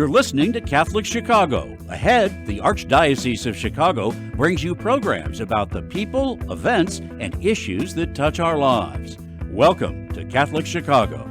You're listening to Catholic Chicago. Ahead, the Archdiocese of Chicago brings you programs about the people, events, and issues that touch our lives. Welcome to Catholic Chicago.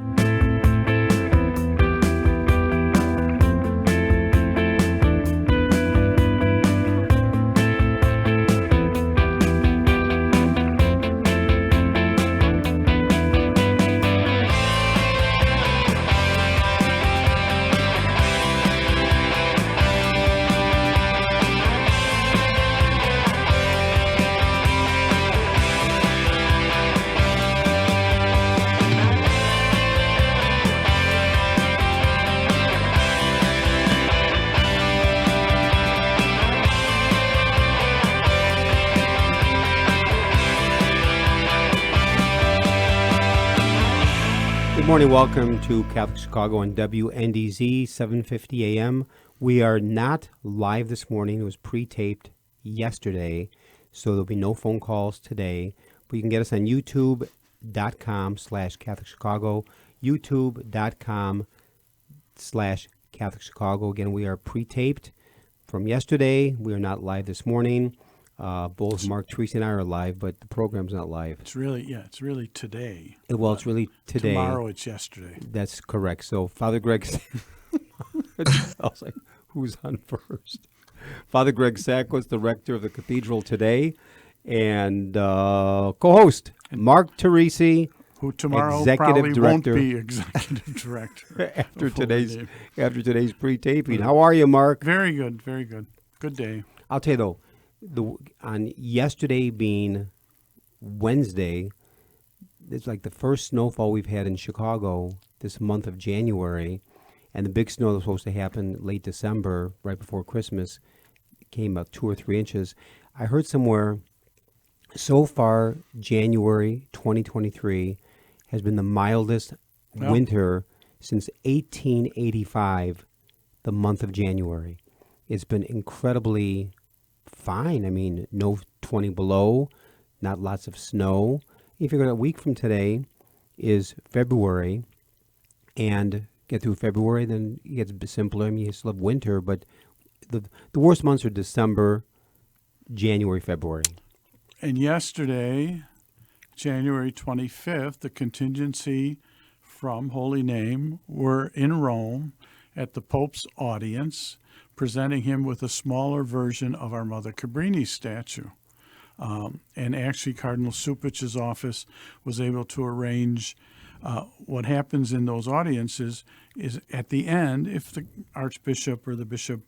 Good morning. Welcome to Catholic Chicago on WNDZ 750 AM. We are not live this morning. It was pre-taped yesterday, so there'll be no phone calls today. But you can get us on youtube.com/Catholic Chicago, youtube.com/Catholic Chicago. Again, we are pre-taped from yesterday. We are not live this morning. Both Mark, Teresa, and I are live, but the program's not live. It's really today. Well, it's really today. Tomorrow it's yesterday. That's correct. So Father Greg, I was like, who's on first? Father Greg Sack was the rector of the cathedral today, and co-host Mark Teresi, who tomorrow executive probably director, won't be executive director after today's pre-taping. How are you, Mark? Very good, very good. Good day. I'll tell you though. On yesterday being Wednesday, it's like the first snowfall we've had in Chicago this month of January, and the big snow that was supposed to happen late December, right before Christmas, came about 2 or 3 inches. I heard somewhere, so far, January 2023 has been the mildest winter since 1885, the month of January. It's been incredibly fine. I mean, no 20 below, not lots of snow. You figure a week from today is February, and get through February, then it gets a bit simpler. I mean, you still have winter, but the worst months are December, January, February. And yesterday, January 25th, the contingency from Holy Name were in Rome at the Pope's audience, presenting him with a smaller version of our Mother Cabrini statue. And actually, Cardinal Supich's office was able to arrange what happens in those audiences is at the end, if the Archbishop or the Bishop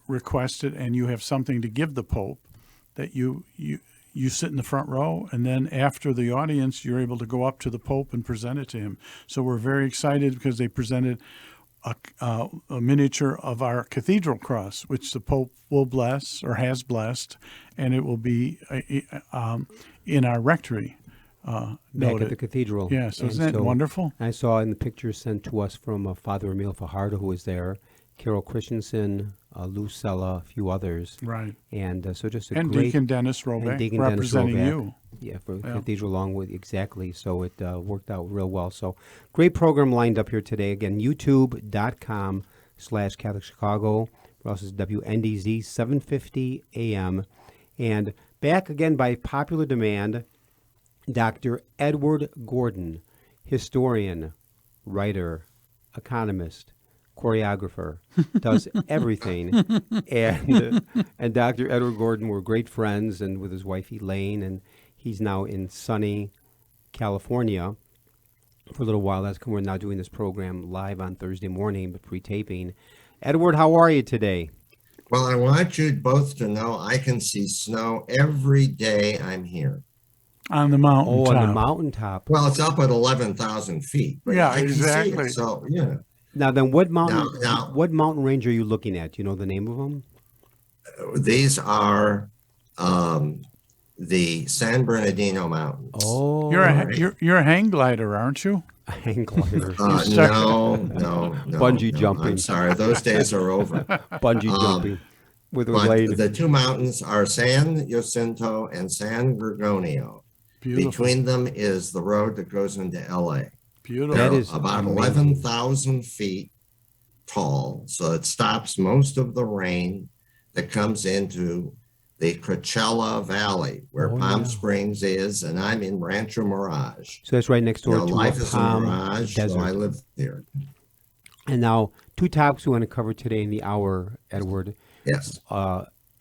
requests it and you have something to give the Pope, that you sit in the front row, and then after the audience, you're able to go up to the Pope and present it to him. So we're very excited because they presented a miniature of our cathedral cross, which the Pope will bless or has blessed, and it will be in our rectory. Back at the cathedral. Yeah, so isn't that wonderful? I saw in the pictures sent to us from Father Emil Fajardo, who was there, Carol Christensen, Lou Sella, a few others. Right. And so just a and great... Deacon Dennis Roback representing you. Yeah, for Cathedral along with, exactly. So it worked out real well. So great program lined up here today. Again, youtube.com/Catholic Chicago. For us is WNDZ 750 AM. And back again by popular demand, Dr. Edward Gordon, historian, writer, economist, choreographer, does everything. And Dr. Edward Gordon were great friends, and with his wife Elaine, and he's now in sunny California for a little while. That's when we're now doing this program live on Thursday morning, but pre-taping. Edward, how are you today? Well, I want you both to know I can see snow every day I'm here. On the mountaintop. Oh, on the mountaintop. Well, it's up at 11,000 feet. But yeah, I can exactly. see it, so, yeah. Now, then, what mountain range are you looking at? Do you know the name of them? These are the San Bernardino Mountains. Oh, you're a hang glider, aren't you? A hang glider. No. Bungee jumping. I'm sorry, those days are over. Bungee jumping with a But blade. the two mountains are San Jacinto and San Gorgonio. Beautiful. Between them is the road that goes into LA. Beautiful. They're That is about amazing. 11,000 feet tall, so it stops most of the rain that comes into the Coachella Valley, where Oh, Palm yeah. Springs is, and I'm in Rancho Mirage. So that's right next You door know, to life a is a palm mirage, desert. so I live there. And now, two topics we want to cover today in the hour, Edward. Yes.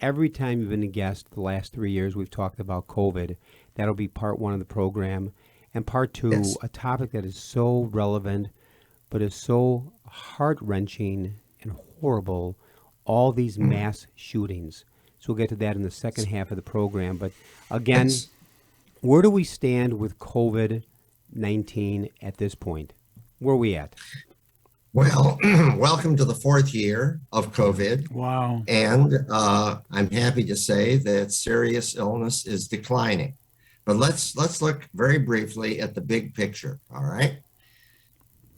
Every time you've been a guest the last 3 years, we've talked about COVID. That'll be part one of the program. And part two, Yes. a topic that is so relevant, but is so heart-wrenching and horrible, all these mass shootings. So we'll get to that in the second half of the program. But again, Yes. where do we stand with COVID-19 at this point? Where are we at? Well, welcome to the fourth year of COVID. Wow. And I'm happy to say that serious illness is declining. But let's look very briefly at the big picture. All right,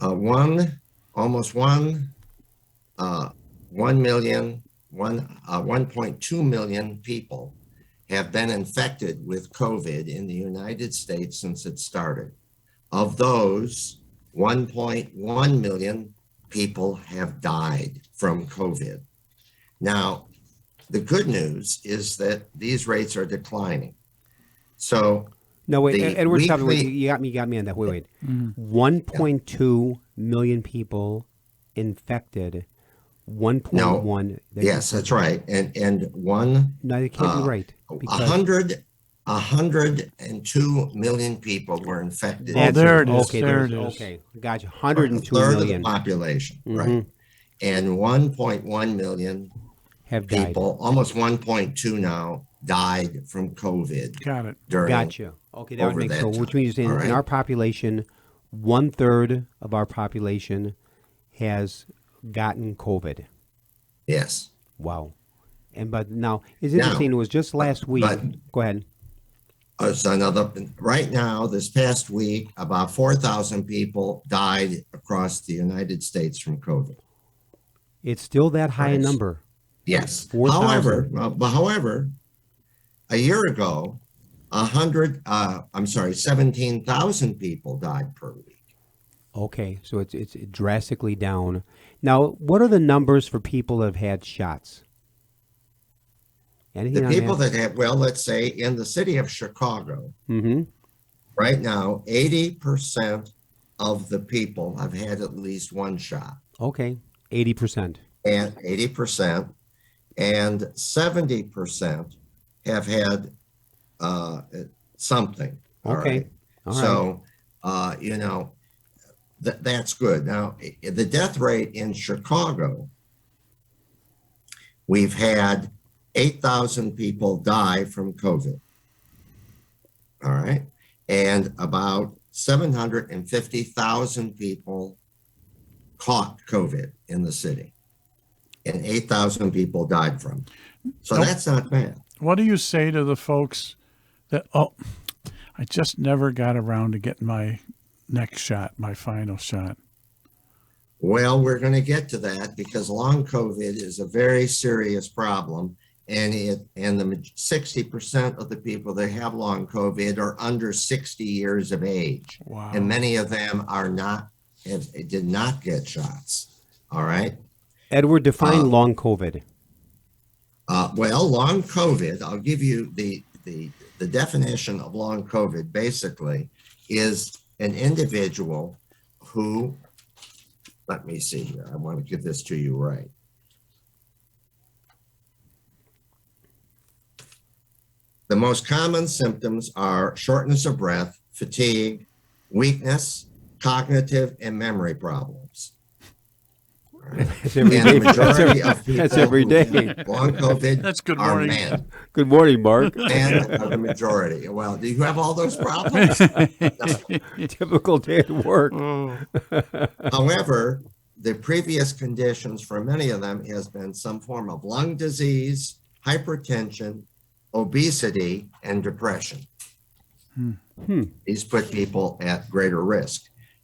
almost 1.2 million people have been infected with COVID in the United States since it started. Of those, 1.1 million people have died from COVID. Now, the good news is that these rates are declining. So No, wait, the Edward, stop. Wait, weekly- you got me on that. Wait. 1.2 million people infected. 1.1. Yes, that's right. And one, No, it can't be right. Because 102 million people were infected. Oh, there it is. Okay, There there's- it is. Okay, gotcha. A 102 third of the million population, right? And 1.1 million have died. people, almost 1.2 now, died from COVID Got it. during. Gotcha. Okay, that would over make that so. Which time. means in All right. our population, 1/3 of our population has gotten COVID. Yes. Wow. And but now it's interesting. It was just last week. Go ahead. So right now, this past week, about 4,000 people died across the United States from COVID. It's still that high a Right. number. Yes. 4,000. However, a year ago, 17,000 people died per week. Okay, so it's drastically down. Now, what are the numbers for people that have had shots? Anything The on people that have, well, let's say in the city of Chicago, Mm-hmm. right now, 80% of the people have had at least one shot, Okay, 80%. and 80%, and 70% have had something. All Okay. right. All right. So, that's good. Now, the death rate in Chicago, we've had 8,000 people die from COVID. All right. And about 750,000 people caught COVID in the city. And 8,000 people died from it. So that's not bad. What do you say to the folks that, I just never got around to getting my next shot, my final shot? Well, we're going to get to that because long COVID is a very serious problem. And the 60% of the people that have long COVID are under 60 years of age. Wow. And many of them did not get shots. All right. Edward, define long COVID. Well, long COVID, I'll give you the definition of long COVID basically is an individual who, let me see here, I want to give this to you right. The most common symptoms are shortness of breath, fatigue, weakness, cognitive, and memory problems. That's every And the day. majority of people That's every who day. have long COVID That's good are morning. men. Good morning, Mark. Men are the majority. Well, do you have all those problems? Typical day at work. However, the previous conditions for many of them has been some form of lung disease, hypertension, obesity, and depression. These put people at greater risk.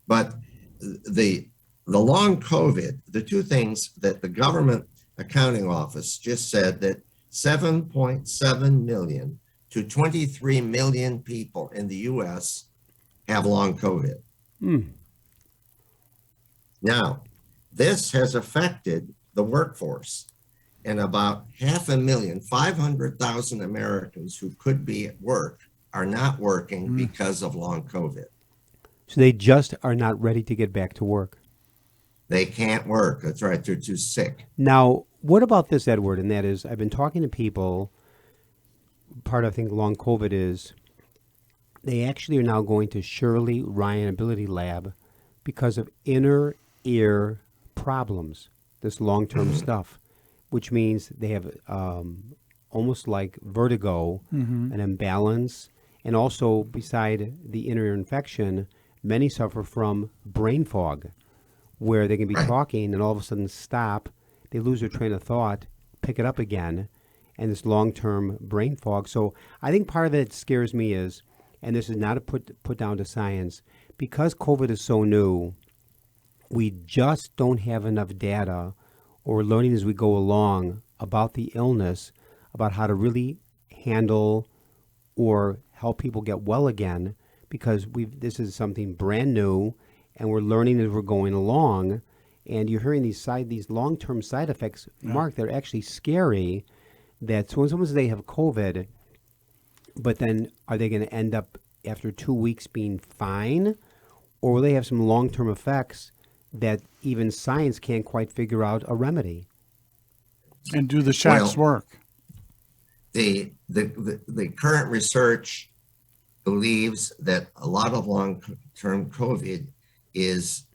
But the long COVID, the two things that the government accounting office just said that 7.7 million to 23 million people in the U.S. have long COVID. Now, this has affected the workforce. And about 500,000 Americans who could be at work are not working because of long COVID. So they just are not ready to get back to work. They can't work. That's right. They're too sick. Now, what about this, Edward? And that is, I've been talking to people. Part of, I think, long COVID is they actually are now going to Shirley Ryan Ability Lab because of inner ear problems, this long-term stuff, which means they have almost like vertigo, an imbalance, and also beside the inner ear infection, many suffer from brain fog, where they can be talking and all of a sudden stop, they lose their train of thought, pick it up again, and this long-term brain fog. So I think part of it scares me is, and this is not a put down to science, because COVID is so new, we just don't have enough data, or we're learning as we go along about the illness, about how to really handle or help people get well again, because this is something brand new, and we're learning as we're going along. And you're hearing these long-term side effects, Mark, they're actually scary. That so when someone says they have COVID, but then are they going to end up after 2 weeks being fine, or will they have some long-term effects that even science can't quite figure out a remedy? And do the shots work? The current research believes that a lot of long-term COVID is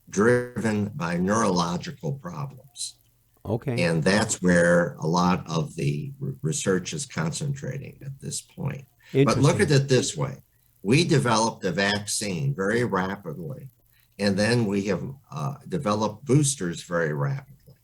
driven by neurological problems. Okay. And that's where a lot of the research is concentrating at this point. But look at it this way. We developed a vaccine very rapidly, and then we have developed boosters very rapidly.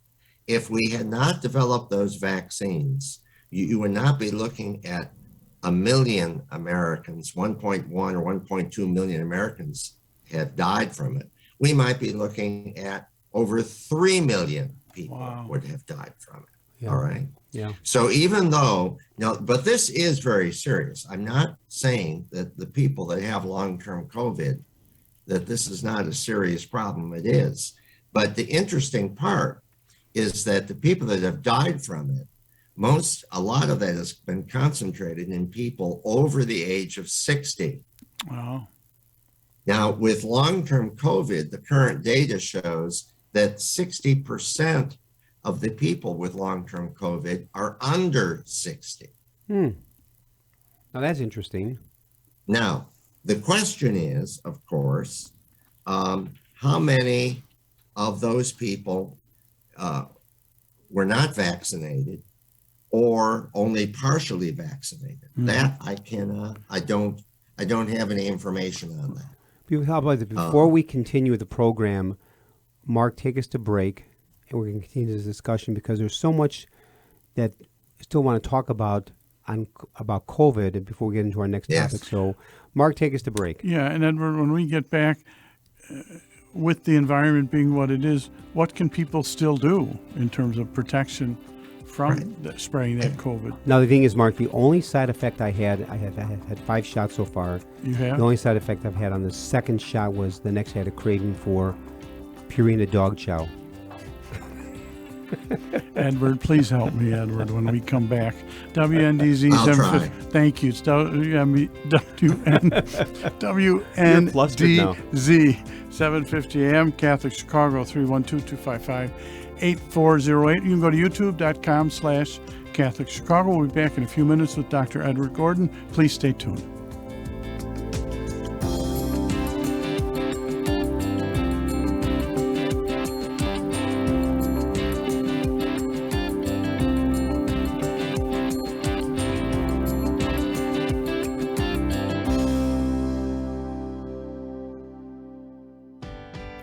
If we had not developed those vaccines, you would not be looking at 1 million Americans, 1.1 or 1.2 million Americans have died from it. We might be looking at over 3 million people would have died from it. Yeah. All right. Yeah. So even though, but this is very serious. I'm not saying that the people that have long-term COVID, that this is not a serious problem. It is. But the interesting part is that the people that have died from it, a lot of that has been concentrated in people over the age of 60. Wow. Now, with long-term COVID, the current data shows that 60% of the people with long-term COVID are under 60. Now, that's interesting. Now, the question is, of course, how many of those people were not vaccinated or only partially vaccinated? That I don't have any information on that. How about this? Before we continue with the program, Mark, take us to break, and we're going to continue this discussion because there's so much that I still want to talk about COVID before we get into our next topic. So, Mark, take us to break. Yeah, and Edward, when we get back, with the environment being what it is, what can people still do in terms of protection from spraying that COVID? Now, the thing is, Mark, the only side effect I had 5 shots so far. You have? The only side effect I've had on the second shot was the next day I had a craving for Purina dog chow. Edward, please help me, Edward, when we come back. WNDZ 750. Thank you. It's WNDZ 750 AM, Catholic Chicago, 312-255-8408. You can go to youtube.com/Catholic Chicago. We'll be back in a few minutes with Dr. Edward Gordon. Please stay tuned.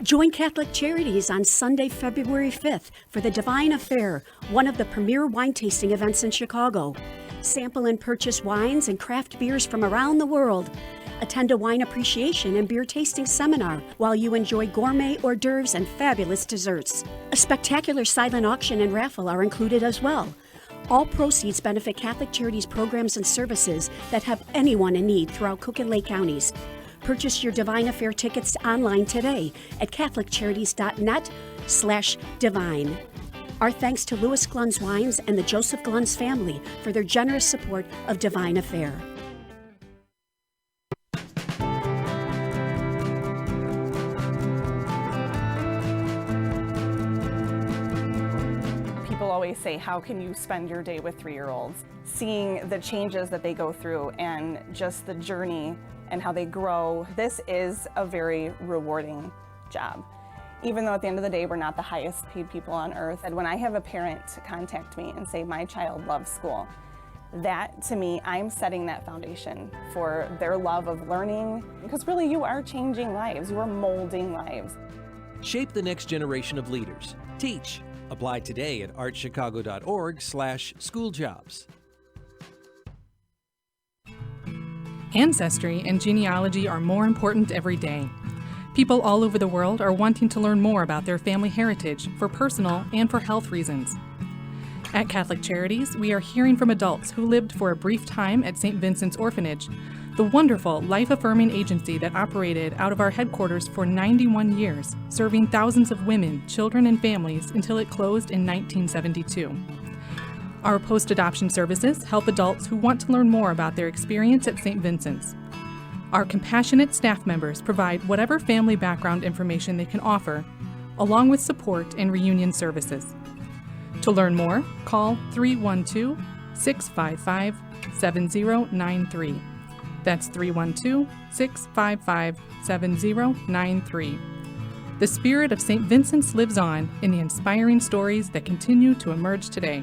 Join Catholic Charities on Sunday, February 5th for the Divine Affair, one of the premier wine tasting events in Chicago. Sample and purchase wines and craft beers from around the world. Attend a wine appreciation and beer tasting seminar while you enjoy gourmet hors d'oeuvres and fabulous desserts. A spectacular silent auction and raffle are included as well. All proceeds benefit Catholic Charities programs and services that have anyone in need throughout Cook and Lake counties. Purchase your Divine Affair tickets online today at CatholicCharities.net www.ccc.org/divine. Our thanks to Louis Glunz Wines and the Joseph Glunz family for their generous support of Divine Affair. People always say, how can you spend your day with 3-year-olds? Seeing the changes that they go through and just the journey and how they grow, this is a very rewarding job. Even though at the end of the day, we're not the highest paid people on earth. And when I have a parent contact me and say, my child loves school, that to me, I'm setting that foundation for their love of learning. Because really, you are changing lives. You are molding lives. Shape the next generation of leaders. Teach. Apply today at archchicago.org/schooljobs. Ancestry and genealogy are more important every day. People all over the world are wanting to learn more about their family heritage for personal and for health reasons. At Catholic Charities, we are hearing from adults who lived for a brief time at St. Vincent's Orphanage, the wonderful life-affirming agency that operated out of our headquarters for 91 years, serving thousands of women, children, and families until it closed in 1972. Our post-adoption services help adults who want to learn more about their experience at St. Vincent's. Our compassionate staff members provide whatever family background information they can offer, along with support and reunion services. To learn more, call 312-655-7093. That's 312-655-7093. The spirit of St. Vincent's lives on in the inspiring stories that continue to emerge today.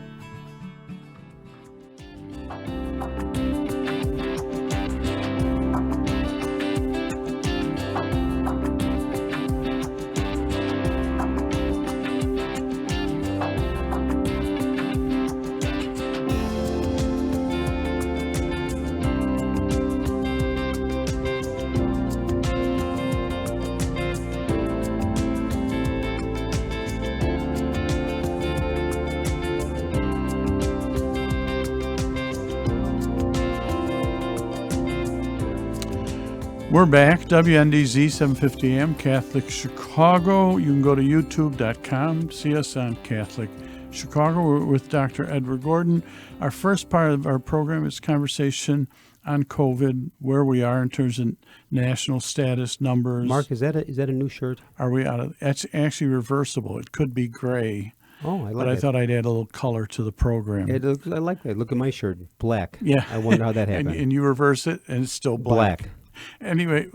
We're back, WNDZ 750 AM, Catholic Chicago. You can go to youtube.com, see us on Catholic Chicago. We're with Dr. Edward Gordon. Our first part of our program is conversation on COVID, where we are in terms of national status numbers. Mark, is that a new shirt? Are we out of? It's actually reversible. It could be gray. Oh, I like but it. I thought I'd add a little color to the program. I like that. Look at my shirt, black. Yeah. I wonder how that happened. and you reverse it, and it's still black. Anyway,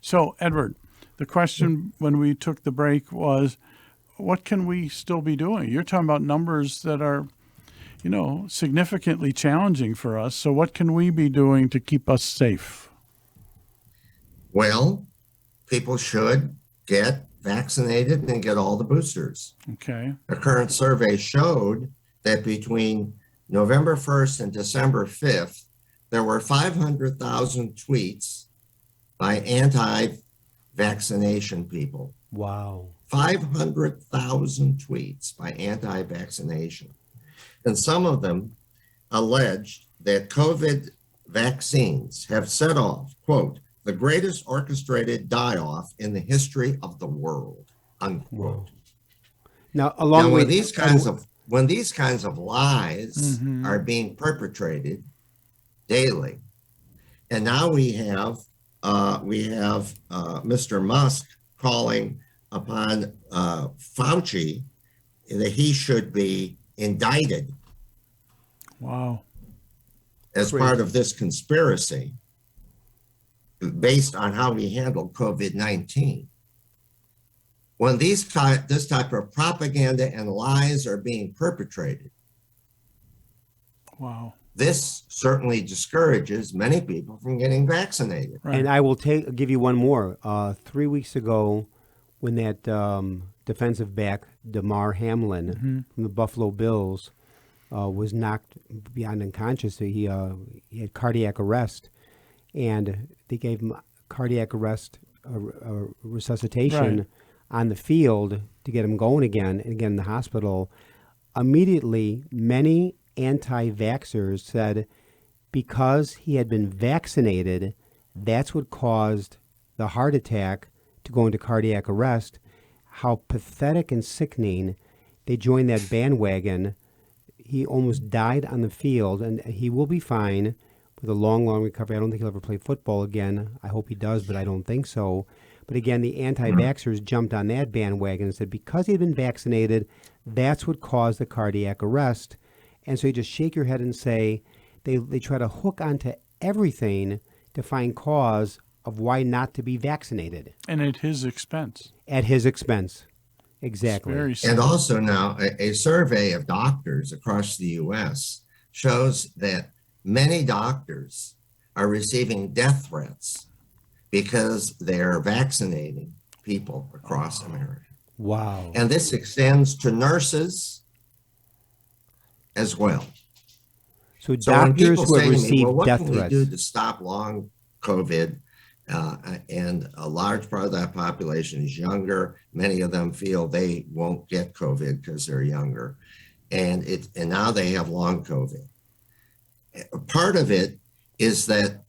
so Edward, the question when we took the break was, what can we still be doing? You're talking about numbers that are, significantly challenging for us. So what can we be doing to keep us safe? Well, people should get vaccinated and get all the boosters. Okay. A current survey showed that between November 1st and December 5th, there were 500,000 tweets by anti-vaccination people. Wow. 500,000 tweets by anti-vaccination. And some of them alleged that COVID vaccines have set off, quote, the greatest orchestrated die-off in the history of the world, unquote. Now, when these kinds of lies are being perpetrated daily, and now we have Mr. Musk calling upon Fauci that he should be indicted. Wow. As part of this conspiracy based on how he handled COVID-19. When this type of propaganda and lies are being perpetrated, wow, this certainly discourages many people from getting vaccinated. Right. And I will give you one more. 3 weeks ago, when that defensive back, Damar Hamlin, from the Buffalo Bills, was knocked beyond unconscious, he had cardiac arrest, and they gave him cardiac arrest resuscitation on the field to get him going again, and again in the hospital. Immediately, many anti-vaxxers said because he had been vaccinated, that's what caused the heart attack to go into cardiac arrest. how pathetic and sickening they joined that bandwagon. He almost died on the field, and he will be fine with a long, long recovery. I don't think he'll ever play football again. I hope he does, but I don't think so. But again, the anti-vaxxers jumped on that bandwagon and said because he'd been vaccinated, that's what caused the cardiac arrest. And so you just shake your head and say they try to hook onto everything to find cause of why not to be vaccinated. And at his expense. At his expense. Exactly. Very And simple. also now, a survey of doctors across the U.S. shows that many doctors are receiving death threats because they're vaccinating people across America. Wow. And this extends to nurses as well. So when doctors people who have say to me, received well, what death can we threats. do to stop long COVID? And a large part of that population is younger. Many of them feel they won't get COVID because they're younger. And now they have long COVID. Part of it is that,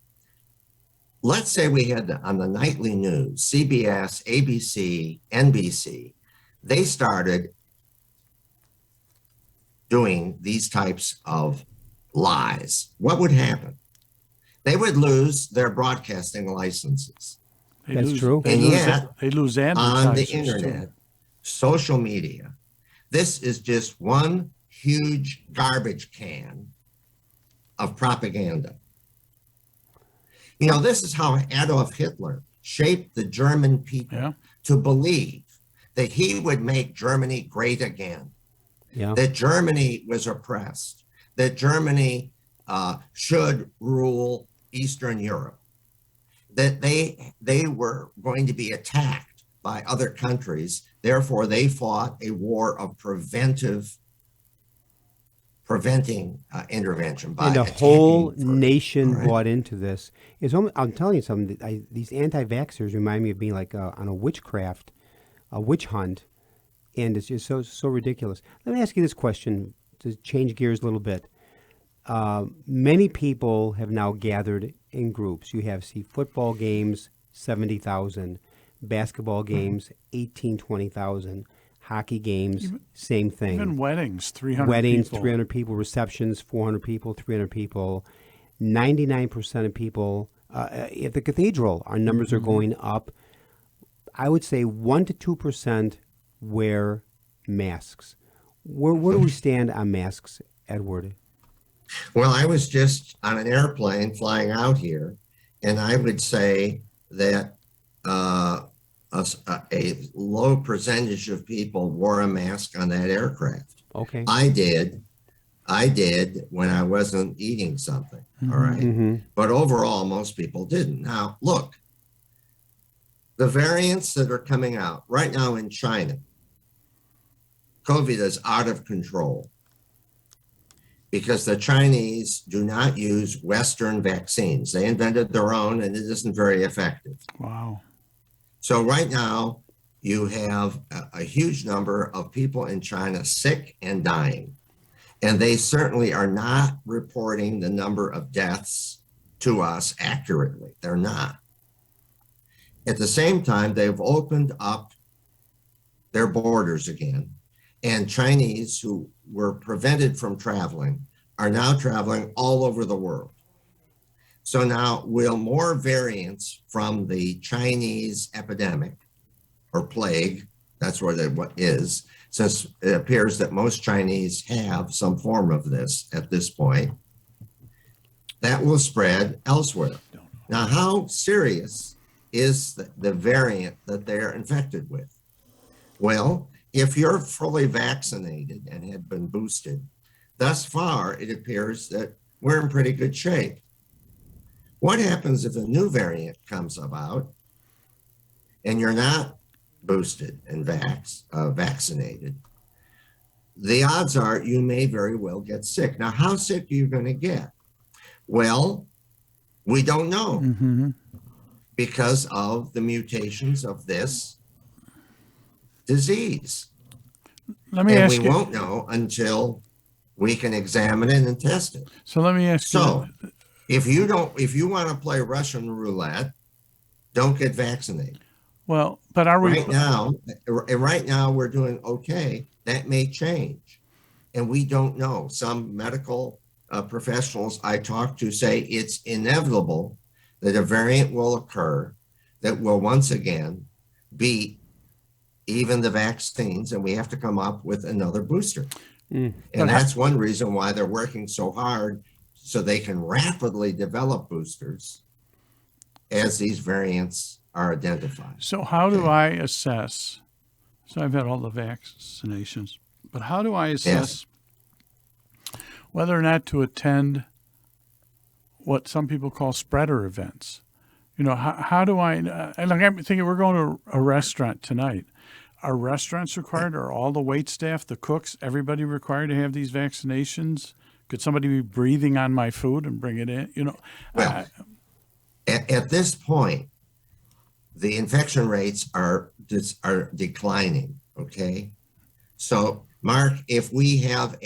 let's say we had on the nightly news, CBS, ABC, NBC, they started doing these types of lies. What would happen? They would lose their broadcasting licenses. That's true. They And lose, yet, they lose on the advertisers internet, too. social media, this is just one huge garbage can of propaganda. You know, this is how Adolf Hitler shaped the German people to believe that he would make Germany great again, that Germany was oppressed, that Germany should rule Eastern Europe, that they were going to be attacked by other countries. Therefore, they fought a war of preventing intervention by and the attacking whole first. nation All right. bought into this. I'm telling you something. These anti-vaxxers remind me of being like on a witch hunt, and it's just so ridiculous. Let me ask you this question to change gears a little bit. Many people have now gathered in groups. You have football games, 70,000, basketball games, 18, 20,000, hockey games, same thing. Even weddings, 300 Weddings, people. 300 people, receptions, 400 people, 300 people. 99% of people at the cathedral, our numbers are going up. I would say 1 to 2% wear masks. Where do we stand on masks, Edward? Well, I was just on an airplane flying out here, and I would say that a low percentage of people wore a mask on that aircraft. Okay. I did when I wasn't eating something. All right. But overall, most people didn't. Now, look, the variants that are coming out right now in China, COVID is out of control because the Chinese do not use Western vaccines. They invented their own, and it isn't very effective. Wow. So right now, you have a huge number of people in China sick and dying. And they certainly are not reporting the number of deaths to us accurately. They're not. At the same time, they've opened up their borders again. And Chinese who were prevented from traveling are now traveling all over the world. So now, will more variants from the Chinese epidemic or plague, that's what it is, since it appears that most Chinese have some form of this at this point, that will spread elsewhere. Now, how serious is the variant that they're infected with? Well, if you're fully vaccinated and have been boosted, thus far, it appears that we're in pretty good shape. What happens if a new variant comes about and you're not boosted and vaccinated? The odds are you may very well get sick. Now, how sick are you going to get? Well, we don't know because of the mutations of this disease. Let me ask we you. won't know until we can examine it and test it. So let me ask So, you. if you want to play Russian roulette, don't get vaccinated. Well, but are we Right now we're doing okay. That may change, and we don't know. Some medical professionals I talk to say it's inevitable that a variant will occur that will once again beat even the vaccines, and we have to come up with another booster. And that's one reason why they're working so hard, so they can rapidly develop boosters as these variants are identified. So how do I assess? So I've had all the vaccinations, but how do I assess whether or not to attend what some people call spreader events? You know, how do I, like I'm thinking we're going to a restaurant tonight. Are restaurants required? Are all the wait staff, the cooks, everybody required to have these vaccinations? Could somebody be breathing on my food and bring it in? You know, well, at this point, the infection rates are declining. Okay, so Mark, if we have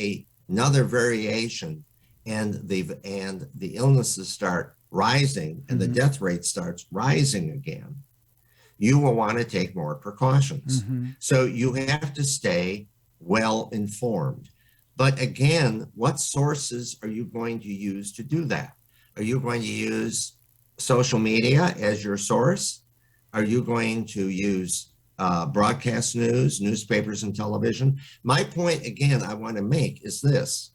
another variation and the illnesses start rising and the death rate starts rising again, you will want to take more precautions. So you have to stay well informed. But again, what sources are you going to use to do that? Are you going to use social media as your source? Are you going to use broadcast news, newspapers, and television? My point, again, I want to make is this.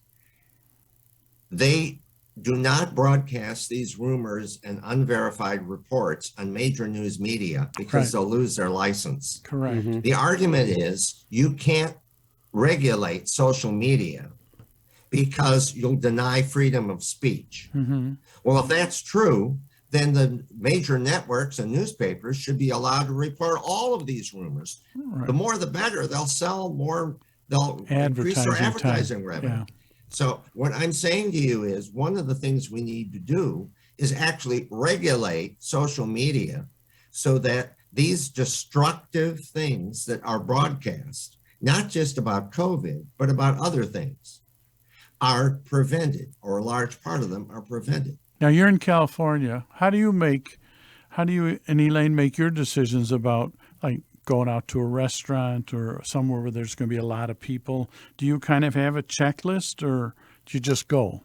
They do not broadcast these rumors and unverified reports on major news media because they'll lose their license. Correct. The argument is you can't regulate social media because you'll deny freedom of speech. Well, if that's true, then the major networks and newspapers should be allowed to report all of these rumors. The more the better. They'll sell more, they'll increase their advertising revenue. Yeah. So what I'm saying to you is one of the things we need to do is actually regulate social media so that these destructive things that are broadcast, not just about COVID, but about other things, are prevented, or a large part of them are prevented. Now you're in California. How do you and Elaine make your decisions about like going out to a restaurant or somewhere where there's going to be a lot of people? Do you kind of have a checklist or do you just go?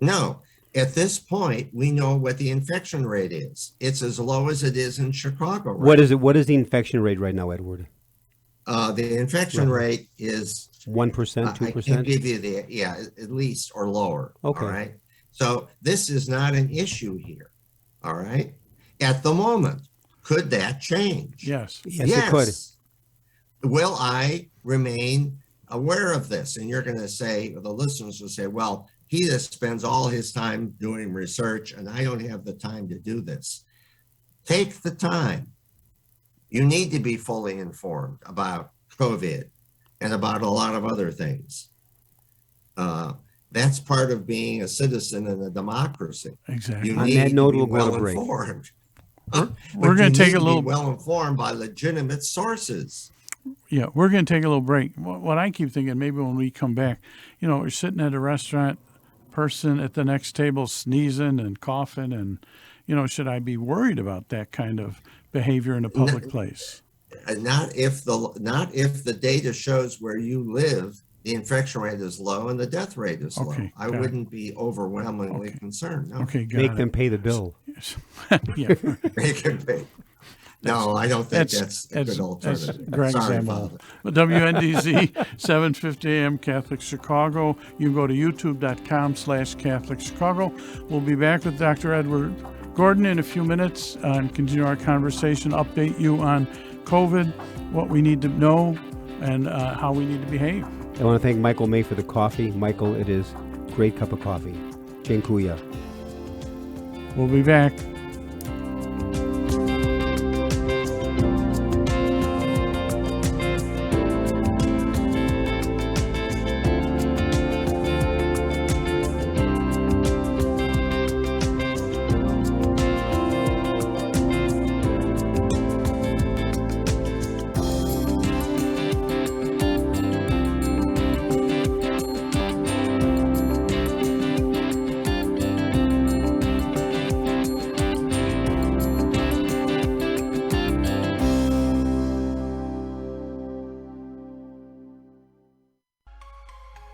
No. At this point, we know what the infection rate is. It's as low as it is in Chicago. Right? What is it? What is the infection rate right now, Edward? The infection rate is 1%, 2%. I can give you at least or lower. Okay. All right. So this is not an issue here. All right. At the moment, could that change? Yes. Yes, it could. Will I remain aware of this? And you're going to say, the listeners will say, well, he just spends all his time doing research and I don't have the time to do this. Take the time. You need to be fully informed about COVID and about a lot of other things. That's part of being a citizen in a democracy. Exactly. You On need that note, to be we'll go to break. well-informed. We're going to take a little well-informed by legitimate sources. Yeah, we're going to take a little break. What I keep thinking, maybe when we come back, you know, we're sitting at a restaurant, person at the next table sneezing and coughing, and, you know, should I be worried about that kind of behavior in a public place? Not if the data shows where you live, the infection rate is low and the death rate is low. I wouldn't be overwhelmingly concerned. No. Okay, got Make it. them pay the bill. Yeah. Make them pay. No, I don't think that's a good alternative. Greg Sorry, Zamol. Father. But WNDZ, 750 AM Catholic Chicago. You can go to youtube.com/Catholic Chicago. We'll be back with Dr. Edward Gordon in a few minutes and continue our conversation, update you on COVID, what we need to know, and how we need to behave. I want to thank Michael May for the coffee. Michael, it is a great cup of coffee. Dziękuję. We'll be back.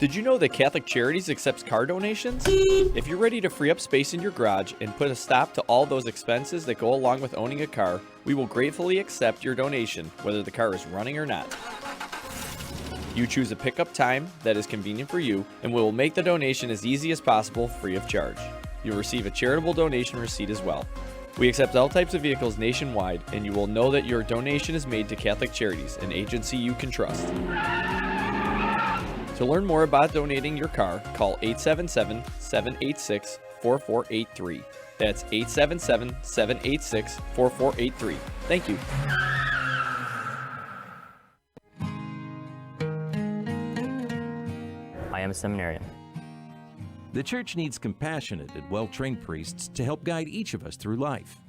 Did you know that Catholic Charities accepts car donations? If you're ready to free up space in your garage and put a stop to all those expenses that go along with owning a car, we will gratefully accept your donation, whether the car is running or not. You choose a pickup time that is convenient for you, and we will make the donation as easy as possible free of charge. You'll receive a charitable donation receipt as well. We accept all types of vehicles nationwide, and you will know that your donation is made to Catholic Charities, an agency you can trust. To learn more about donating your car, call 877-786-4483. That's 877-786-4483. Thank you. I am a seminarian. The church needs compassionate and well-trained priests to help guide each of us through life.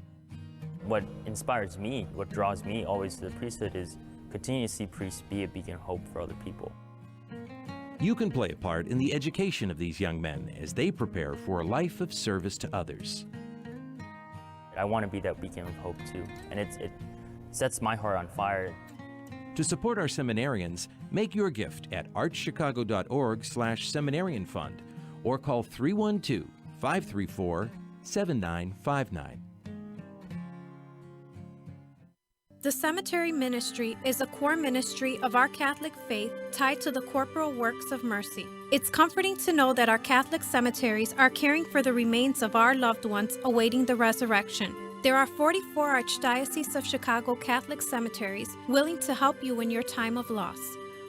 What inspires me, what draws me always to the priesthood is continue to see priests be a beacon of hope for other people. You can play a part in the education of these young men as they prepare for a life of service to others. I want to be that beacon of hope too, and it sets my heart on fire. To support our seminarians, make your gift at archchicago.org/seminarian fund or call 312-534-7959. The cemetery ministry is a core ministry of our Catholic faith tied to the corporal works of mercy. It's comforting to know that our Catholic cemeteries are caring for the remains of our loved ones awaiting the resurrection. There are 44 Archdiocese of Chicago Catholic cemeteries willing to help you in your time of loss.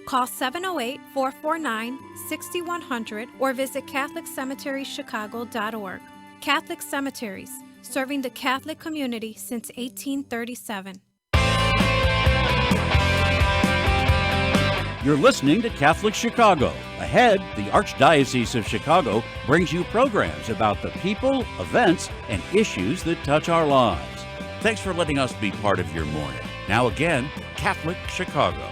Call 708-449-6100 or visit CatholicCemeteriesChicago.org. Catholic Cemeteries, serving the Catholic community since 1837. You're listening to Catholic Chicago. Ahead, the Archdiocese of Chicago brings you programs about the people, events, and issues that touch our lives. Thanks for letting us be part of your morning. Now again, Catholic Chicago.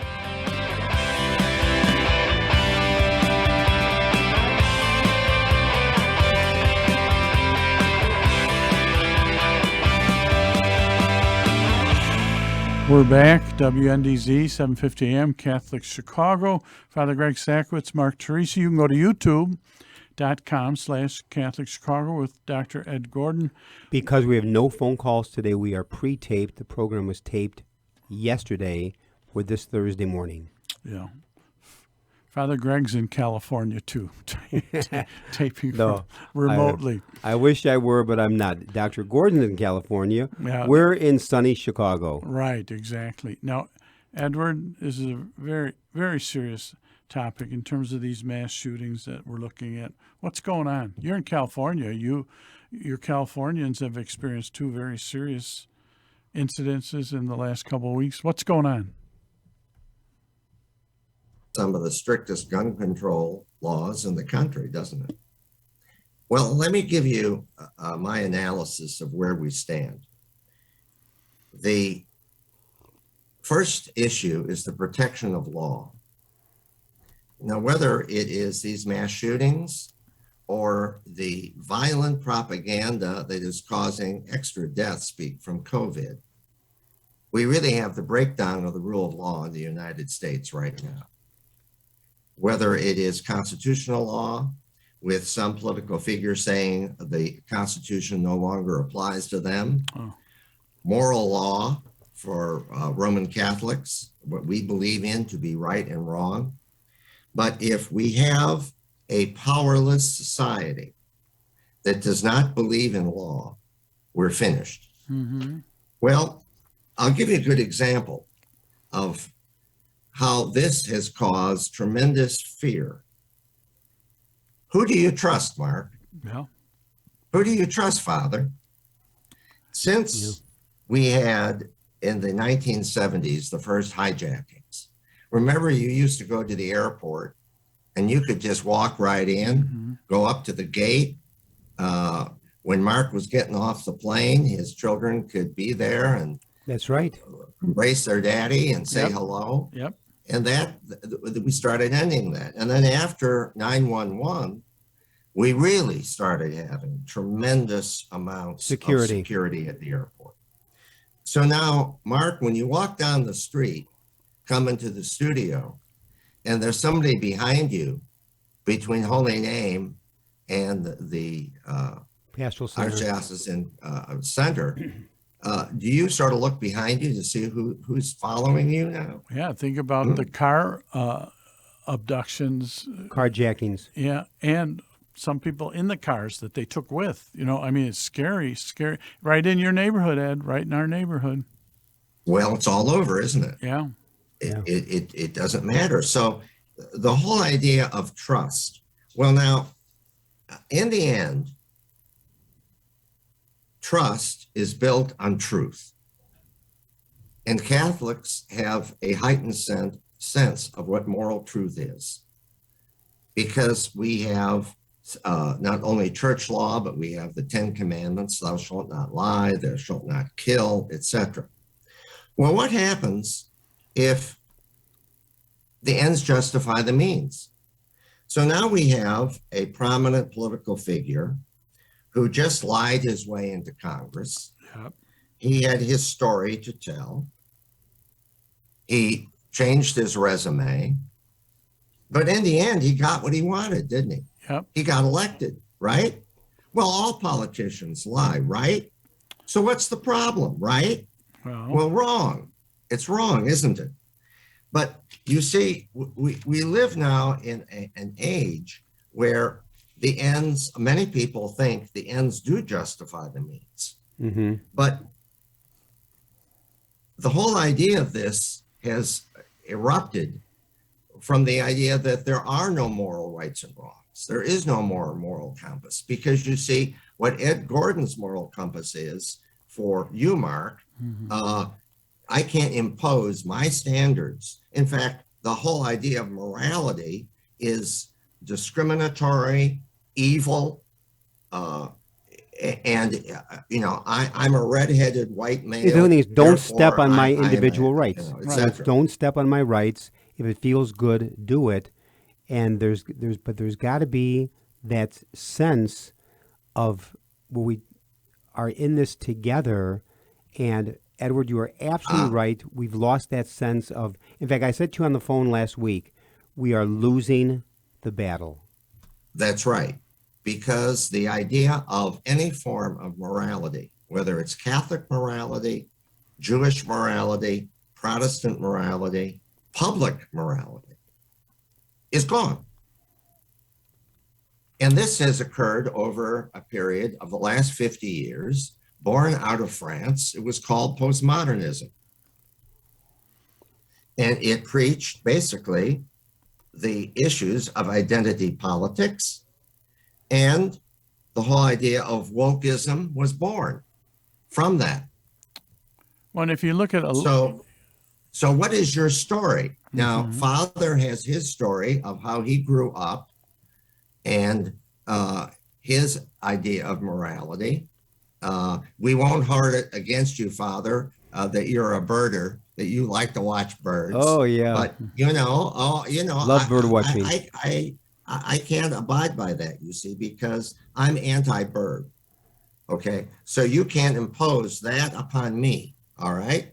We're back, WNDZ, 750 AM, Catholic Chicago. Father Greg Sakowicz, Mark Teresi. You can go to youtube.com/Catholic Chicago with Dr. Ed Gordon. Because we have no phone calls today, we are pre-taped. The program was taped yesterday for this Thursday morning. Yeah. Father Greg's in California, too, taping remotely. I wish I were, but I'm not. Dr. Gordon in California. Yeah. We're in sunny Chicago. Right, exactly. Now, Edward, this is a very, very serious topic in terms of these mass shootings that we're looking at. What's going on? You're in California. Your Californians have experienced two very serious incidences in the last couple of weeks. What's going on? Some of the strictest gun control laws in the country, doesn't it? Well, let me give you my analysis of where we stand. The first issue is the protection of law. Now, whether it is these mass shootings or the violent propaganda that is causing extra deaths from COVID, we really have the breakdown of the rule of law in the United States right now. Whether it is constitutional law, with some political figures saying the Constitution no longer applies to them, moral law for Roman Catholics, what we believe in to be right and wrong. But if we have a powerless society that does not believe in law, we're finished. Mm-hmm. Well, I'll give you a good example of how this has caused tremendous fear. Who do you trust, Mark? Yeah. Who do you trust, Father? Since we had in the 1970s the first hijackings, remember you used to go to the airport and you could just walk right in, go up to the gate. When Mark was getting off the plane, his children could be there and that's right, embrace their daddy and say hello. Yep. And that we started ending that. And then after 9/11, we really started having tremendous amounts of security at the airport. So now, Mark, when you walk down the street, come into the studio, and there's somebody behind you between Holy Name and the Pastoral Center. Archdiocesan Center, do you sort of look behind you to see who's following you now? Yeah, think about the car abductions. Carjackings. Yeah, and some people in the cars that they took with. I mean, it's scary. Right in your neighborhood, Ed, right in our neighborhood. Well, it's all over, isn't it? Yeah. It doesn't matter. So the whole idea of trust. Well, now, in the end, trust is built on truth. And Catholics have a heightened sense of what moral truth is, because we have not only church law, but we have the 10 Commandments: thou shalt not lie, thou shalt not kill, etc. Well, what happens if the ends justify the means? So now we have a prominent political figure who just lied his way into Congress. Yep. He had his story to tell. He changed his resume. But in the end, he got what he wanted, didn't he? Yep. He got elected, right? Well, all politicians lie, right? So what's the problem, right? Well, wrong. It's wrong, isn't it? But you see, we live now in an age where the ends, many people think the ends do justify the means. Mm-hmm. But the whole idea of this has erupted from the idea that there are no moral rights and wrongs. There is no more moral compass, because you see what Ed Gordon's moral compass is for you, Mark. I can't impose my standards. In fact, the whole idea of morality is discriminatory, evil, and I'm a redheaded white male. The only thing is, don't step on my I'm individual rights. etc. Don't step on my rights. If it feels good, do it. And there's got to be that sense of where we are in this together. And Edward, you are absolutely right. We've lost that sense of. In fact, I said to you on the phone last week, we are losing the battle. That's right. Because the idea of any form of morality, whether it's Catholic morality, Jewish morality, Protestant morality, public morality, is gone. And this has occurred over a period of the last 50 years, born out of France. It was called postmodernism. And it preached basically the issues of identity politics, and the whole idea of wokeism was born from that. Well, and if you look at so what is your story? Now, Father has his story of how he grew up and his idea of morality. We won't hold it against you, Father, that you're a birder, that you like to watch birds. Oh yeah. But love bird watching. I can't abide by that, you see, because I'm anti-bird. Okay, so you can't impose that upon me. All right.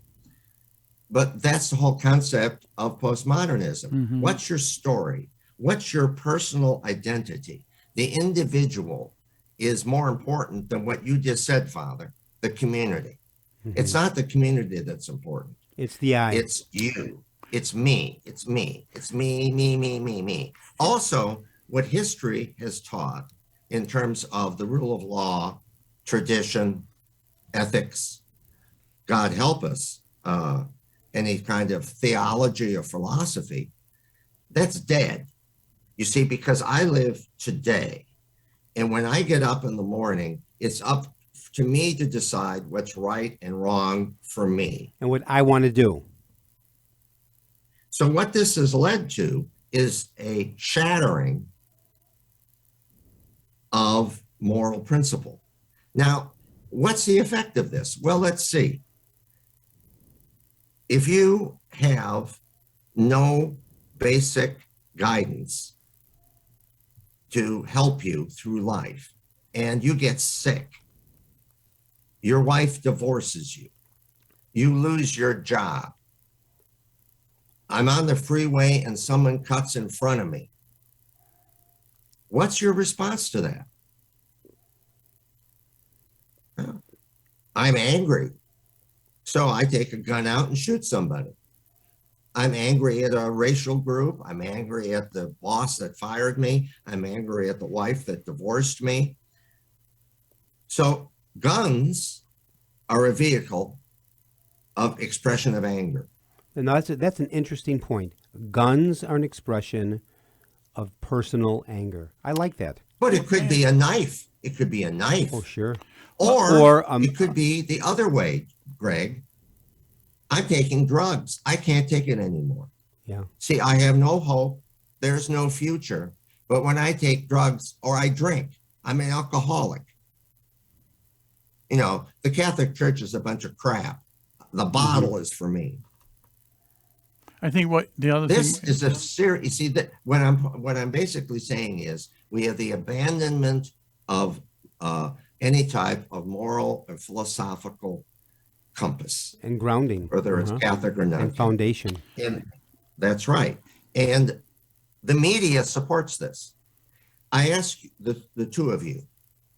But that's the whole concept of postmodernism. What's your story? What's your personal identity? The individual is more important than what you just said, Father, the community. It's not the community that's important. It's the I. It's you. It's me. It's me. It's me, me, me, me, me. Also, what history has taught in terms of the rule of law, tradition, ethics, God help us, any kind of theology or philosophy, that's dead. You see, because I live today. And when I get up in the morning, it's up to me to decide what's right and wrong for me. And what I want to do. So what this has led to is a shattering of moral principle. Now, what's the effect of this? Well, let's see. If you have no basic guidance to help you through life, and you get sick, your wife divorces you, you lose your job, I'm on the freeway and someone cuts in front of me, What's your response to that? I'm angry, so I take a gun out and shoot somebody. I'm angry at a racial group. I'm angry at the boss that fired me. I'm angry at the wife that divorced me. So guns are a vehicle of expression of anger. And that's an interesting point. Guns are an expression of personal anger. I like that. But it could be a knife. It could be a knife. Oh, sure. Or it could be the other way, Greg. I'm taking drugs. I can't take it anymore. Yeah. See, I have no hope. There's no future. But when I take drugs or I drink, I'm an alcoholic. You know, the Catholic Church is a bunch of crap. The bottle is for me. I think what the other This thing is a serious. You see, that what I'm basically saying is we have the abandonment of any type of moral or philosophical compass and grounding, whether it's Catholic or not, and foundation. And that's right. And the media supports this. I ask the two of you,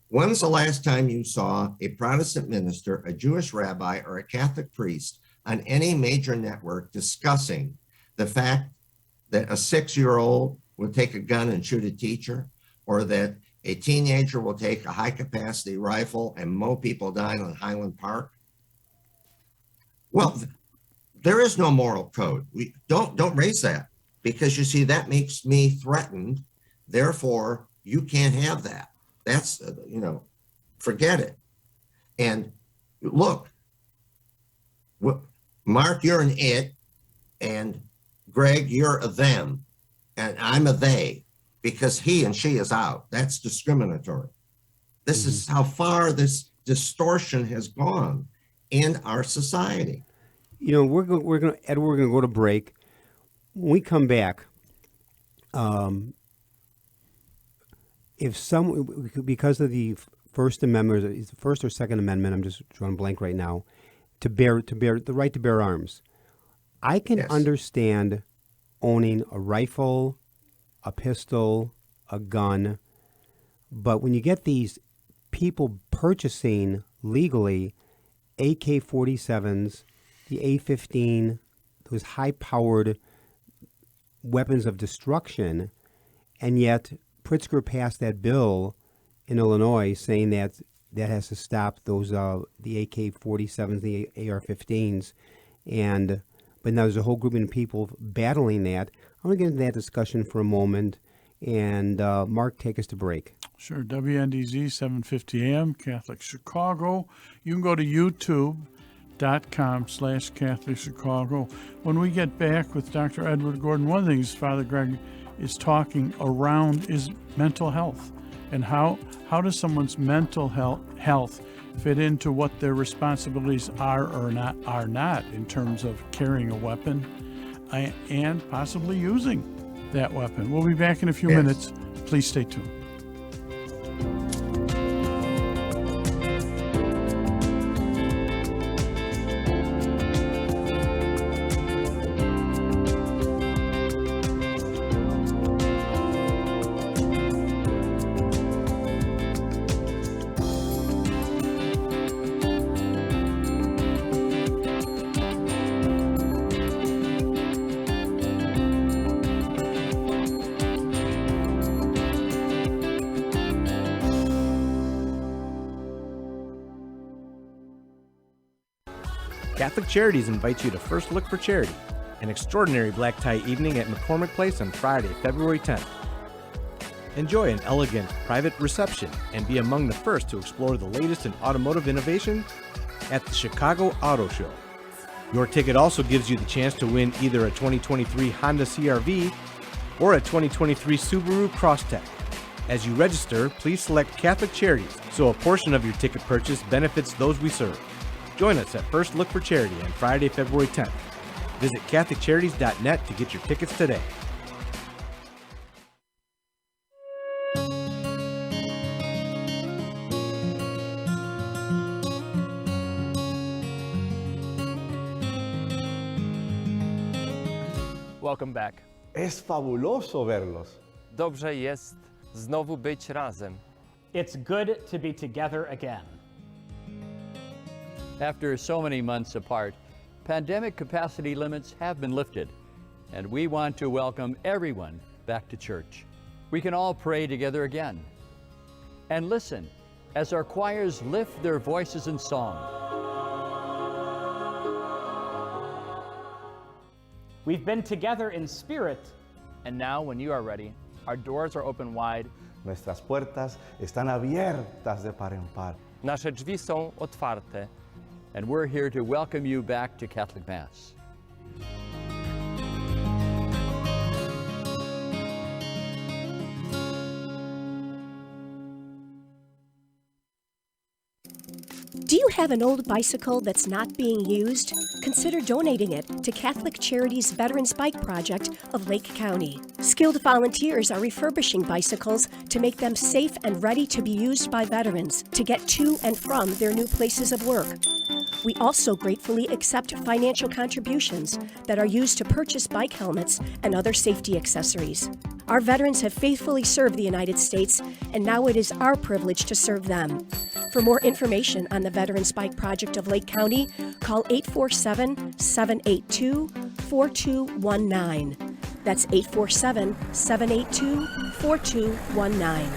when's the last time you saw a Protestant minister, a Jewish rabbi, or a Catholic priest on any major network discussing the fact that a 6-year-old will take a gun and shoot a teacher, or that a teenager will take a high-capacity rifle and mow people down in Highland Park? Well, there is no moral code. We don't raise that, because you see, that makes me threatened. Therefore, you can't have that. That's, forget it. And look, Mark, you're an it, and Greg, you're a them, and I'm a they, because he and she is out. That's discriminatory. This is how far this distortion has gone in our society. You know, we're going to go to break. When we come back, because of the First Amendment, is the First or Second Amendment, I'm just drawing blank right now, to bear the right to bear arms. I can understand owning a rifle, a pistol, a gun, but when you get these people purchasing legally AK-47s, the A-15, those high-powered weapons of destruction, and yet Pritzker passed that bill in Illinois saying that has to stop those the AK-47s, the AR-15s, but now there's a whole grouping of people battling that. I want to get into that discussion for a moment, and Mark, take us to break. Sure. WNDZ 750 AM, Catholic Chicago. You can go to youtube.com/Catholic Chicago. When we get back with Dr. Edward Gordon, one of the things Father Greg is talking around is mental health, and how does someone's mental health fit into what their responsibilities are or not in terms of carrying a weapon and possibly using that weapon. We'll be back in a few minutes. Please stay tuned. Catholic Charities invites you to First Look for Charity, an extraordinary black tie evening at McCormick Place on Friday, February 10th. Enjoy an elegant, private reception and be among the first to explore the latest in automotive innovation at the Chicago Auto Show. Your ticket also gives you the chance to win either a 2023 Honda CR-V or a 2023 Subaru Crosstrek. As you register, please select Catholic Charities so a portion of your ticket purchase benefits those we serve. Join us at First Look for Charity on Friday, February 10th. Visit CatholicCharities.net to get your tickets today. Welcome back. Es fabuloso verlos. Dobrze jest znowu być razem. It's good to be together again. After so many months apart, pandemic capacity limits have been lifted, and we want to welcome everyone back to church. We can all pray together again. And listen as our choirs lift their voices in song. We've been together in spirit. And now, when you are ready, our doors are open wide. Nuestras puertas están abiertas de par en par. Nasze drzwi są otwarte. And we're here to welcome you back to Catholic Mass. Do you have an old bicycle that's not being used? Consider donating it to Catholic Charities Veterans Bike Project of Lake County. Skilled volunteers are refurbishing bicycles to make them safe and ready to be used by veterans to get to and from their new places of work. We also gratefully accept financial contributions that are used to purchase bike helmets and other safety accessories. Our veterans have faithfully served the United States, and now it is our privilege to serve them. For more information on the Veterans Bike Project of Lake County, call 847-782-4219. That's 847-782-4219.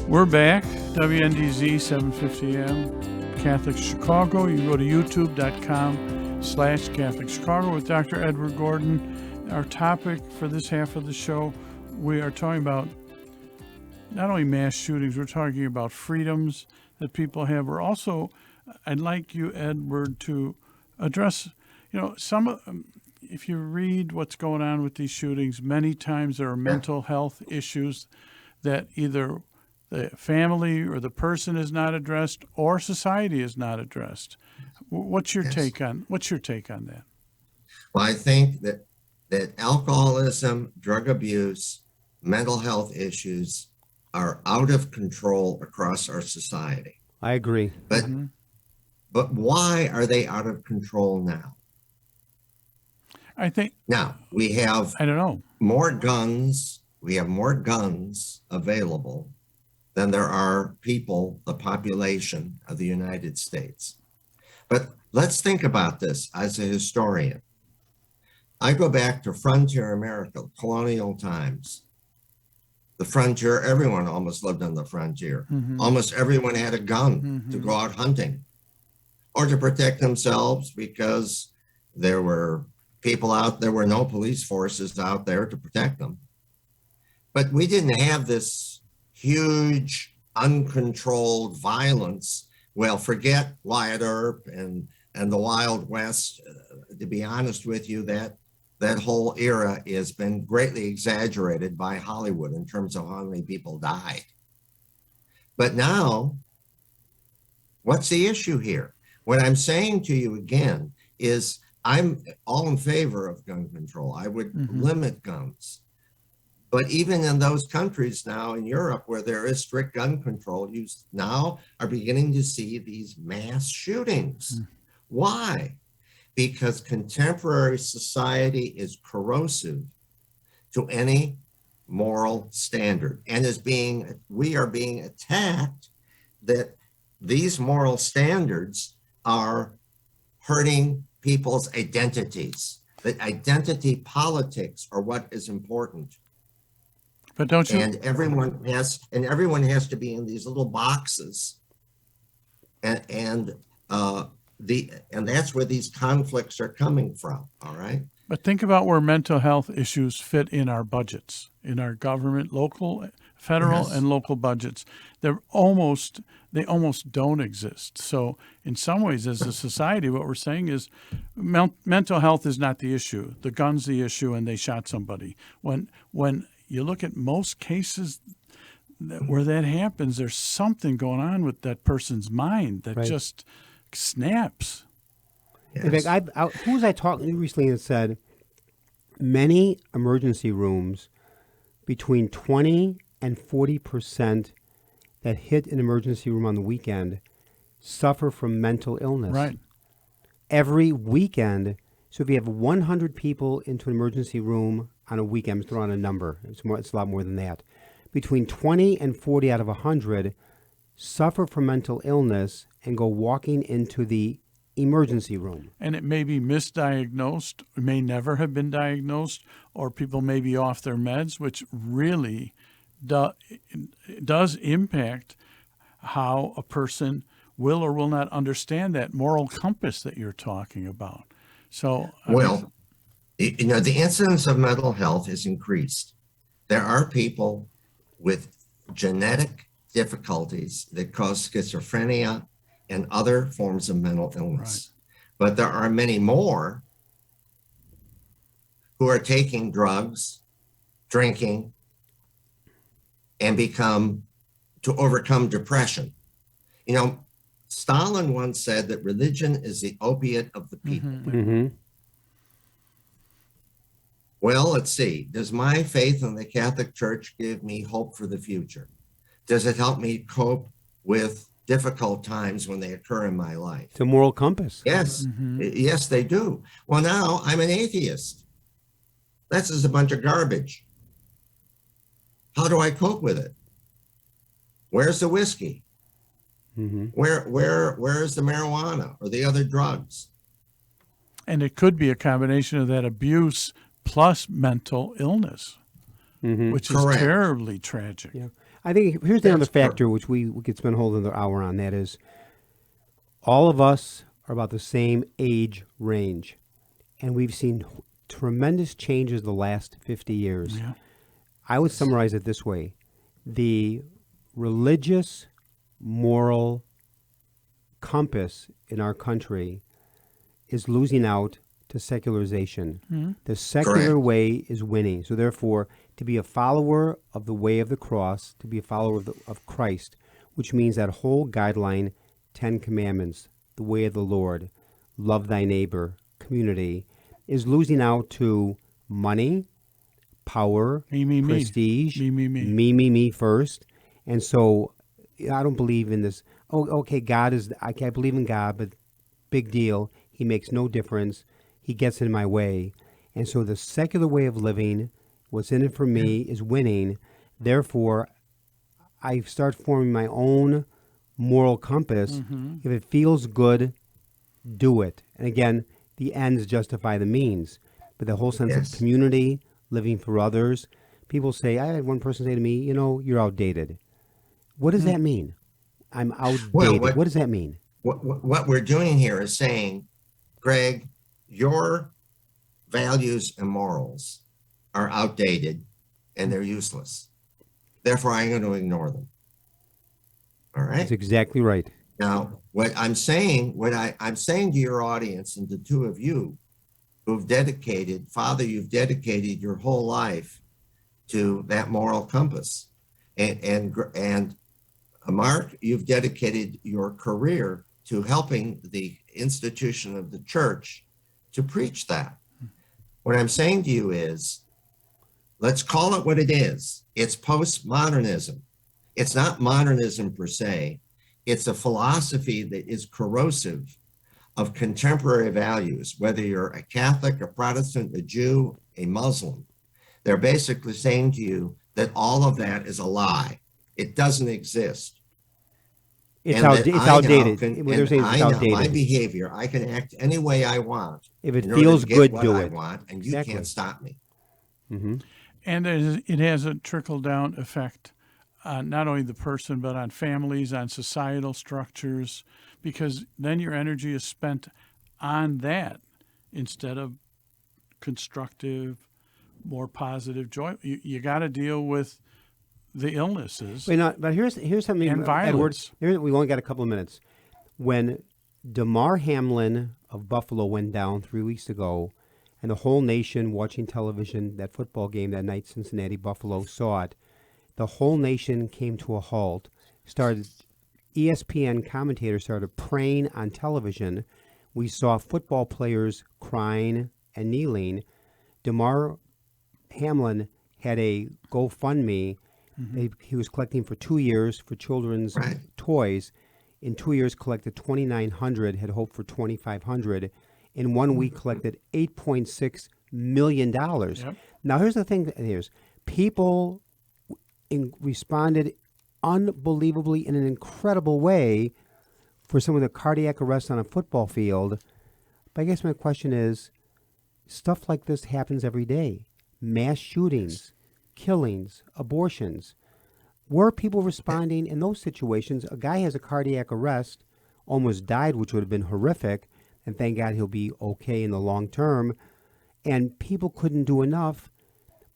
We're back, WNDZ 750 AM, Catholic Chicago. You can go to youtube.com/Catholic Chicago with Dr. Edward Gordon. Our topic for this half of the show, we are talking about not only mass shootings, we're talking about freedoms that people have. We're also, I'd like you, Edward, to address, if you read what's going on with these shootings, many times there are mental health issues that either the family or the person is not addressed, or society is not addressed. What's your take on that? Well, I think that alcoholism, drug abuse, mental health issues are out of control across our society. I agree. But why are they out of control now? I think now we have more guns. We have more guns available than there are people, the population of the United States. But let's think about this as a historian. I go back to frontier America, colonial times. The frontier, everyone almost lived on the frontier. Almost everyone had a gun to go out hunting or to protect themselves because there were people out, there were no police forces out there to protect them. But we didn't have this huge, uncontrolled violence. Well, forget Wyatt Earp and the Wild West. To be honest with you, that whole era has been greatly exaggerated by Hollywood in terms of how many people died. But now, what's the issue here? What I'm saying to you again is I'm all in favor of gun control. I would limit guns. But even in those countries now in Europe where there is strict gun control, you now are beginning to see these mass shootings. Why? Because contemporary society is corrosive to any moral standard and we are being attacked that these moral standards are hurting people's identities, that identity politics are what is important. But don't you? And everyone has to be in these little boxes, and and that's where these conflicts are coming from. All right. But think about where mental health issues fit in our budgets, in our government, local, federal, Yes. and local budgets. They almost don't exist. So in some ways, as a society, what we're saying is mental health is not the issue. The gun's the issue, and they shot somebody. When you look at most cases where that happens, there's something going on with that person's mind that Right. just snaps. In fact, who was I talking to recently that said many emergency rooms, between 20 and 40% that hit an emergency room on the weekend suffer from mental illness. Right. Every weekend. So if you have 100 people into an emergency room on a weekend, I'm just throwing a number. It's a lot more than that. Between 20 and 40 out of 100 suffer from mental illness and go walking into the emergency room. And it may be misdiagnosed, it may never have been diagnosed, or people may be off their meds, which really does impact how a person will or will not understand that moral compass that you're talking about. So, well, the incidence of mental health is increased. There are people with genetic difficulties that cause schizophrenia and other forms of mental illness. Right. But there are many more who are taking drugs, drinking, and to overcome depression. Stalin once said that religion is the opiate of the people. Mm-hmm. Well, let's see. Does my faith in the Catholic Church give me hope for the future? Does it help me cope with difficult times when they occur in my life? It's a moral compass. Yes. Mm-hmm. Yes, they do. Well, now I'm an atheist. That's just a bunch of garbage. How do I cope with it? Where's the whiskey? Mm-hmm. Where is the marijuana or the other drugs? And it could be a combination of that abuse plus mental illness, which is Correct. Terribly tragic. Yeah. I think here's another factor which we could spend a whole other hour on. That is, all of us are about the same age range, and we've seen tremendous changes the last 50 years. Yeah. I would summarize it this way. The religious, moral compass in our country is losing out to secularization. Mm-hmm. The secular way is winning. So therefore, to be a follower of the way of the cross, to be a follower of Christ, which means that whole guideline, 10 Commandments, the way of the Lord, love thy neighbor, community, is losing out to money, power, prestige, me first. And so I don't believe in this, I believe in God, but big deal, he makes no difference, he gets in my way. And so the secular way of living, what's in it for me is winning. Therefore, I start forming my own moral compass. Mm-hmm. If it feels good, do it. And again, the ends justify the means. But the whole sense of community, living for others. People say, I had one person say to me, you're outdated. What does that mean? I'm outdated. Well, what does that mean? What we're doing here is saying, Greg, your values and morals are outdated and they're useless. Therefore, I'm going to ignore them. All right? That's exactly right. Now, what I'm saying to your audience and the two of you who've dedicated, Father, you've dedicated your whole life to that moral compass. And Mark, you've dedicated your career to helping the institution of the church to preach that. What I'm saying to you is, let's call it what it is. It's postmodernism. It's not modernism per se. It's a philosophy that is corrosive of contemporary values, whether you're a Catholic, a Protestant, a Jew, a Muslim. They're basically saying to you that all of that is a lie. It doesn't exist. It's outdated. My behavior, I can act any way I want. If it feels good, do it. And you can't stop me. Mm-hmm. And it has a trickle-down effect on not only the person, but on families, on societal structures, because then your energy is spent on that instead of constructive, more positive joy. You got to deal with the illnesses. But here's something, and violence. Edward, we only got a couple of minutes. When Damar Hamlin of Buffalo went down 3 weeks ago, and the whole nation watching television, that football game that night, Cincinnati-Buffalo, saw it, the whole nation came to a halt. ESPN commentators started praying on television. We saw football players crying and kneeling. Damar Hamlin had a GoFundMe. He was collecting for 2 years for children's toys. In 2 years, collected $2,900, had hoped for $2,500. In 1 week, collected $8.6 million. Yep. Now, here's the thing. People responded unbelievably in an incredible way for someone with a cardiac arrest on a football field. But I guess my question is, stuff like this happens every day. Mass shootings, killings, abortions. Were people responding in those situations? A guy has a cardiac arrest, almost died, which would have been horrific, and thank God he'll be okay in the long term. And people couldn't do enough.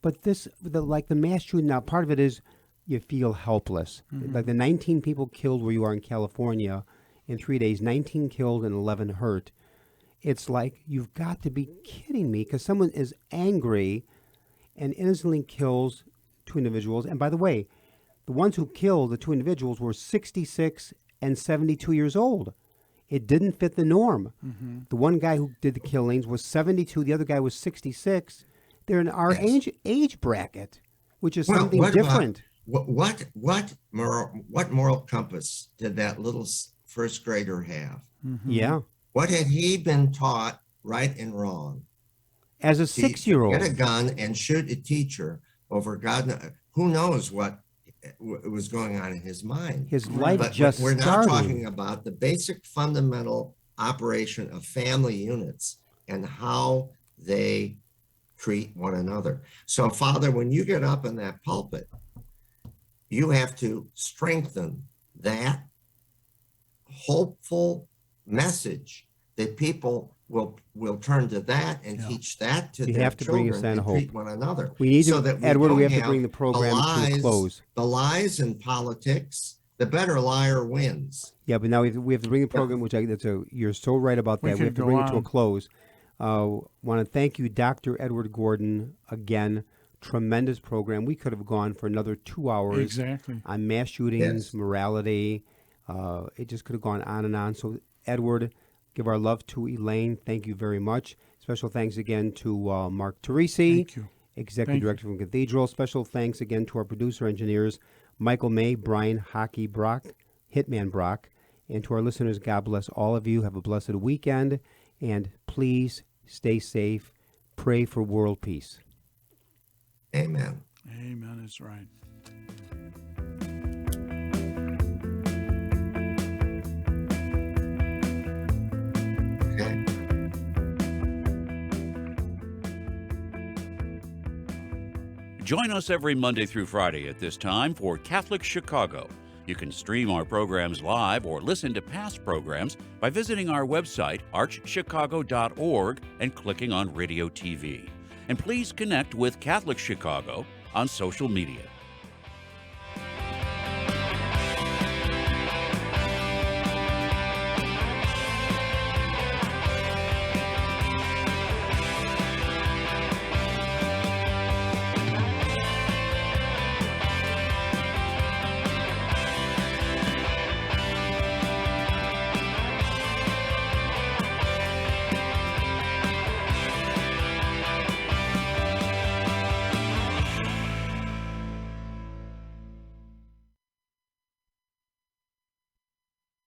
But like the mass shooting, now part of it is you feel helpless. Like the 19 people killed where you are in California in 3 days, 19 killed and 11 hurt. It's like, you've got to be kidding me, because someone is angry and innocently kills two individuals. And by the way, the ones who killed the two individuals were 66 and 72 years old. It didn't fit the norm. The one guy who did the killings was 72. The other guy was 66. They're in our age bracket, which is something different. What moral compass did that little first grader have? Yeah. What had he been taught right and wrong? As a 6-year-old. Get a gun and shoot a teacher over who knows what was going on in his mind. His life but just we're started. now talking about the basic fundamental operation of family units and how they treat one another. So, Father, when you get up in that pulpit, you have to strengthen that hopeful message that people will turn to that and teach that to their children and treat one another. We need so to, that we Edward, don't we have to have bring the program to a close. The lies in politics, the better liar wins. Yeah, but now we have to bring the program, which you're so right about that. We have to bring it to a close. Want to thank you, Dr. Edward Gordon, again. Tremendous program. We could have gone for another 2 hours on mass shootings, morality. It just could have gone on and on. So, Edward, give our love to Elaine. Thank you very much. Special thanks again to Mark Teresi, Executive Director from Cathedral. Special thanks again to our producer engineers, Michael May, Brian Hockey Brock, Hitman Brock. And to our listeners, God bless all of you. Have a blessed weekend. And please stay safe. Pray for world peace. Amen. Amen is right. Join us every Monday through Friday at this time for Catholic Chicago. You can stream our programs live or listen to past programs by visiting our website, archchicago.org, and clicking on Radio TV. And please connect with Catholic Chicago on social media.